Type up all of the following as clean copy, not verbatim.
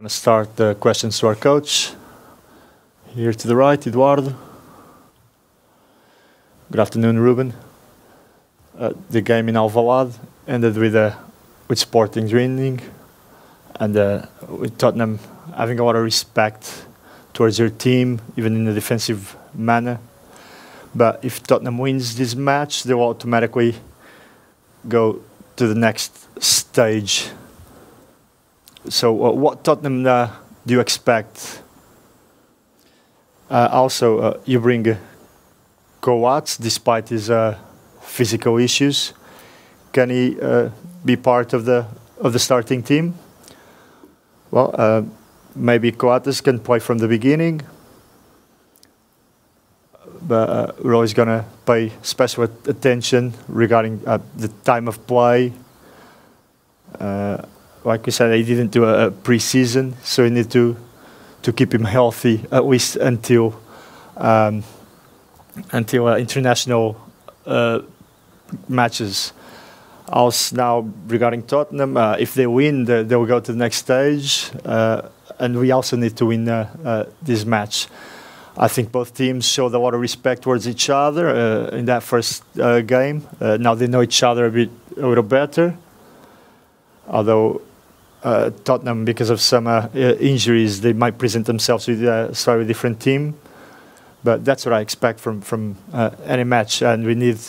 going to start the questions to our coach. Here to the right, Eduardo. Good afternoon, Ruben. The game in Alvalade ended with Sporting winning, and with Tottenham having a lot of respect towards your team, even in a defensive manner. But if Tottenham wins this match, they will automatically go to the next stage. So what Tottenham do you expect? Also, you bring Coates, despite his physical issues. Can he be part of the starting team? Well, maybe Coates can play from the beginning, but we're always going to pay special attention regarding the time of play. Like we said, he didn't do a pre-season, so we need to keep him healthy at least until international matches. Also, now regarding Tottenham, if they win, they will go to the next stage, and we also need to win this match. I think both teams showed a lot of respect towards each other in that first game. Now they know each other a little better. Although Tottenham, because of some injuries, they might present themselves with a slightly different team. But that's what I expect from any match, and we need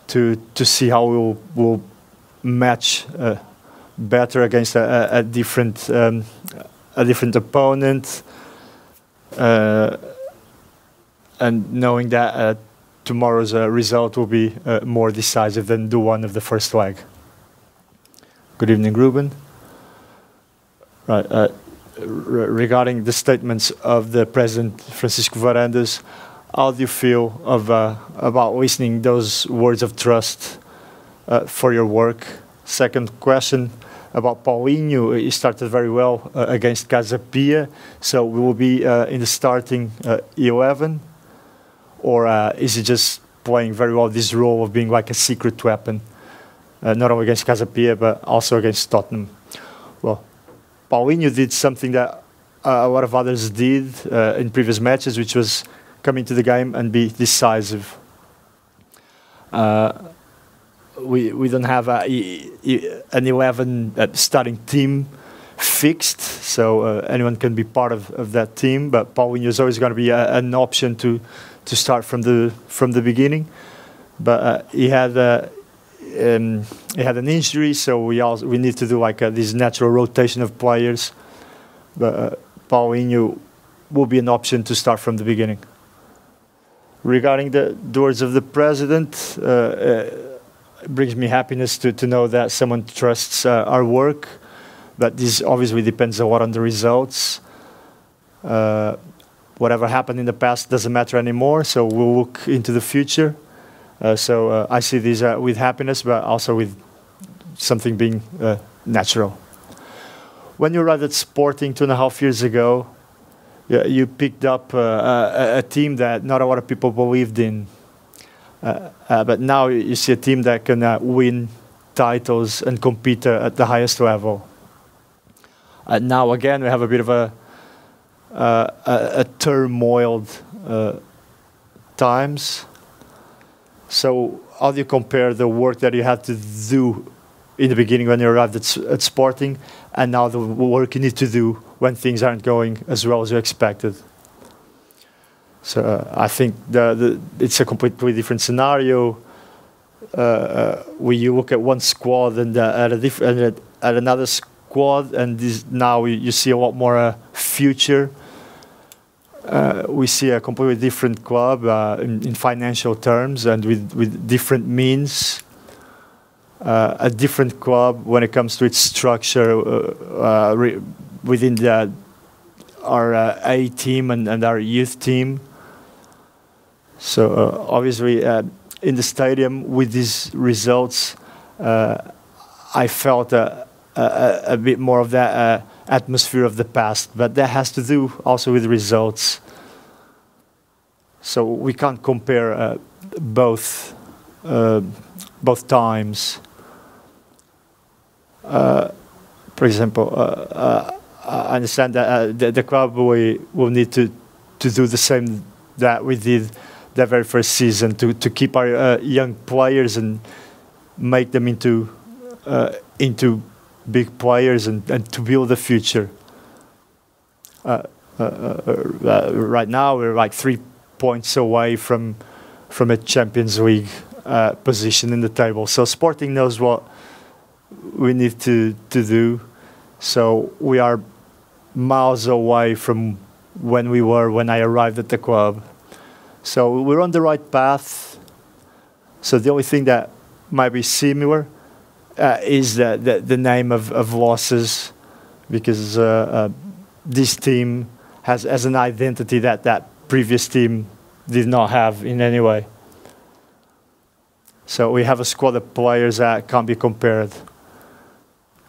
to see how we'll match better against a different opponent, and knowing that tomorrow's result will be more decisive than the one of the first leg. Good evening, Ruben. Right. Regarding the statements of the President, Francisco Varandas, how do you feel about listening those words of trust for your work? Second question about Paulinho. He started very well against Casa Pia, so we will be in the starting 11, or is he just playing very well this role of being like a secret weapon, not only against Casa Pia but also against Tottenham? Well, Paulinho did something that a lot of others did in previous matches, which was come into the game and be decisive. We don't have an 11 starting team fixed, so anyone can be part of that team. But Paulinho is always going to be an option to start from the beginning. But he had an injury, so we need to do like this natural rotation of players. But Paulinho will be an option to start from the beginning. Regarding the words of the president, it brings me happiness to know that someone trusts our work. But this obviously depends a lot on the results. Whatever happened in the past doesn't matter anymore, so we'll look into the future. So I see this with happiness, but also with something being natural. When you arrived at Sporting 2.5 years ago, you picked up a team that not a lot of people believed in. But now you see a team that can win titles and compete at the highest level. Now again, we have a bit of a turmoiled times. So how do you compare the work that you had to do in the beginning when you arrived at Sporting, and now the work you need to do when things aren't going as well as you expected? So I think it's a completely different scenario. Where you look at one squad and at another squad, and now you see a lot more future. We see a completely different club in financial terms and with different means. A different club when it comes to its structure within our A team and our youth team. So obviously in the stadium with these results, I felt a bit more of that atmosphere of the past, but that has to do also with results. So we can't compare both times. For example, I understand that the club will need to do the same that we did that very first season to keep our young players and make them into big players and to build the future. Right now we're like 3 points away from a Champions League position in the table. So Sporting knows what we need to do. So we are miles away from when I arrived at the club. So we're on the right path. So the only thing that might be similar is the name of losses, because this team has an identity that previous team did not have in any way. So we have a squad of players that can't be compared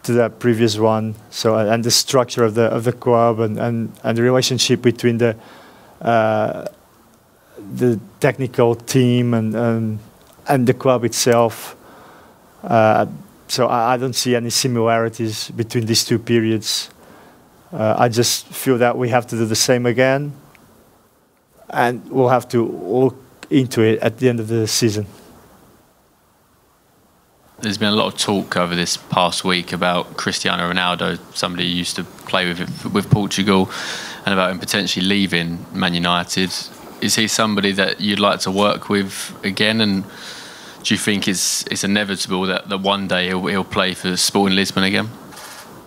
to that previous one. So and the structure of the club and the relationship between the technical team and the club itself. So I don't see any similarities between these two periods. I just feel that we have to do the same again, and we'll have to look into it at the end of the season. There's been a lot of talk over this past week about Cristiano Ronaldo, somebody who used to play with Portugal, and about him potentially leaving Man United. Is he somebody that you'd like to work with again? And do you think it's inevitable that one day he'll play for Sporting Lisbon again?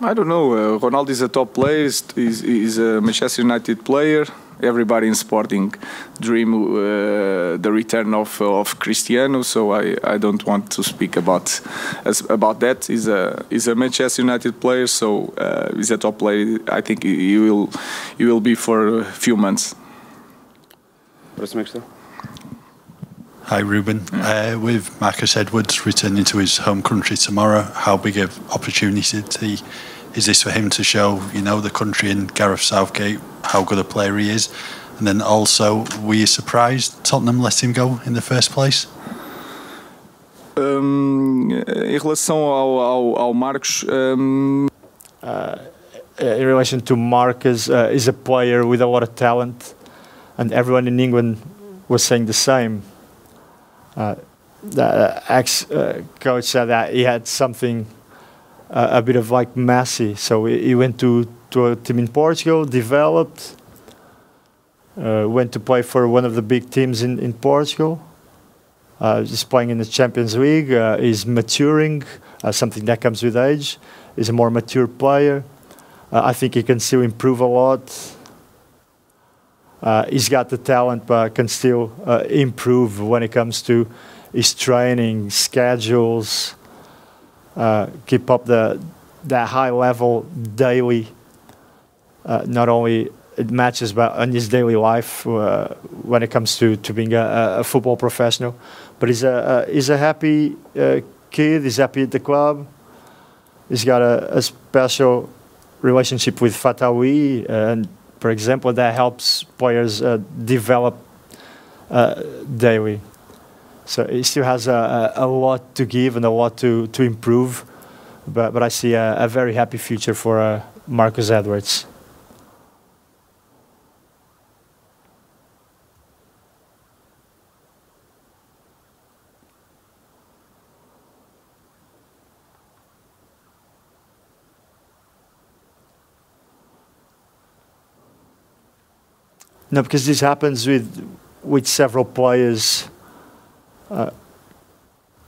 I don't know. Ronaldo is a top player. He's a Manchester United player. Everybody in Sporting dream the return of Cristiano. So I don't want to speak about that. He's a Manchester United player. So he's a top player. I think he will be for a few months. Hi Ruben. With Marcus Edwards returning to his home country tomorrow, how big an opportunity is this for him to show, the country and Gareth Southgate how good a player he is? And then also, were you surprised Tottenham let him go in the first place? Em relação ao Marcos, in relation to Marcus, is a player with a lot of talent, and everyone in England was saying the same. The ex-coach said that he had something a bit of like Messi. So he went to a team in Portugal, developed, went to play for one of the big teams in Portugal. He's playing in the Champions League. He's maturing, something that comes with age. He's a more mature player. I think he can still improve a lot. He's got the talent, but can still improve when it comes to his training, schedules, keep up that high level daily, not only at matches, but in his daily life when it comes to being a football professional. But he's a happy kid. He's happy at the club. He's got a special relationship with Fatawi, and for example, that helps players develop daily. So he still has a lot to give and a lot to improve, but I see a very happy future for Marcus Edwards. No, because this happens with several players.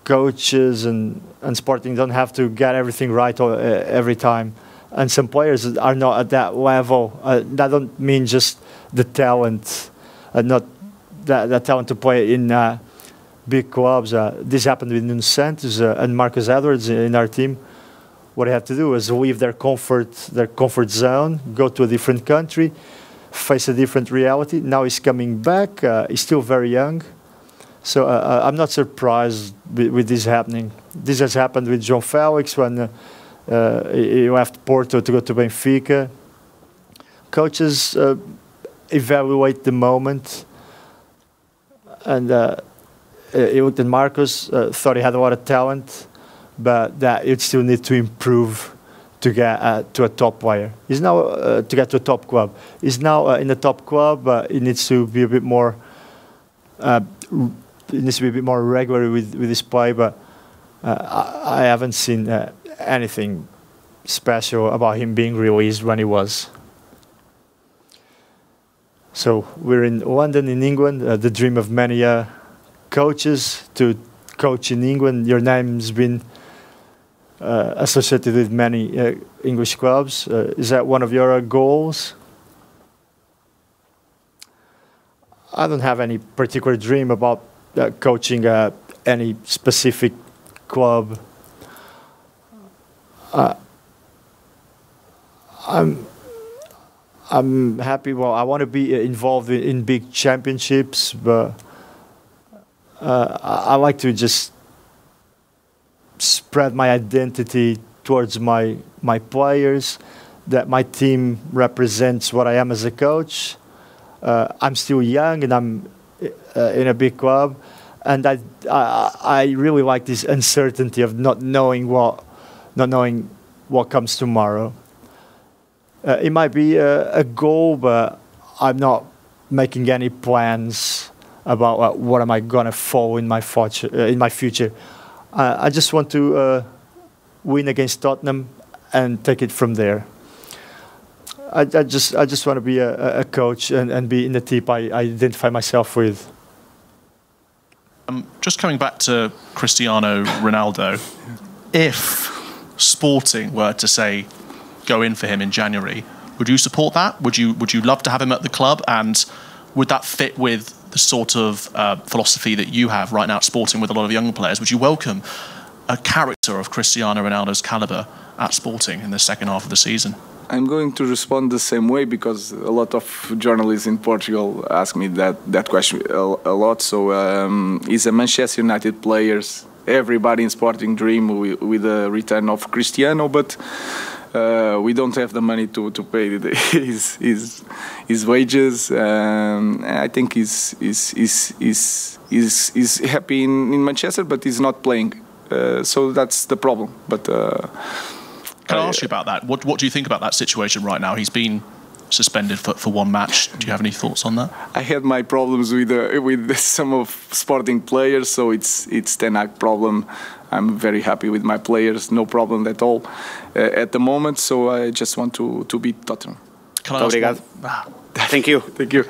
Coaches and Sporting don't have to get everything right every time, and some players are not at that level. That don't mean just the talent, not that talent to play in big clubs. This happened with Nuno Santos and Marcus Edwards in our team. What they have to do is leave their comfort zone, go to a different country, face a different reality. Now he's coming back. He's still very young. So I'm not surprised with this happening. This has happened with João Félix when he left Porto to go to Benfica. Coaches evaluate the moment, and he looked at Marcus, thought he had a lot of talent, but that he'd still need to improve to get to a top player. He's now to get to a top club. He's now in the top club. He needs to be a bit more. He needs to be a bit more regular with his play. But I haven't seen anything special about him being released when he was. So we're in London, in England. The dream of many coaches to coach in England. Your name's been associated with many English clubs. Is that one of your goals? I don't have any particular dream about coaching any specific club. I'm happy. Well, I want to be involved in big championships, but I like to just spread my identity towards my players, that my team represents what I am as a coach. I'm still young and I'm in a big club, and I really like this uncertainty of not knowing what comes tomorrow. It might be a goal, but I'm not making any plans about what am I gonna follow in my future. I just want to win against Tottenham and take it from there. I just want to be a coach and be in the team I identify myself with. Just coming back to Cristiano Ronaldo, if Sporting were to say go in for him in January, would you support that? Would you love to have him at the club, and would that fit with the sort of philosophy that you have right now at Sporting with a lot of young players? Would you welcome a character of Cristiano Ronaldo's caliber at Sporting in the second half of the season? I'm going to respond the same way because a lot of journalists in Portugal ask me that question a lot. So he's a Manchester United player. Everybody in Sporting dream with the return of Cristiano, but we don't have the money to pay his wages. I think he's happy in Manchester, but he's not playing. So that's the problem. But can I ask you about that? What do you think about that situation right now? He's been suspended for one match. Do you have any thoughts on that? I had my problems with some of Sporting players, so it's Ten Hag problem. I'm very happy with my players, no problem at all at the moment. So I just want to beat Tottenham. Can I ask Thank you. Thank you.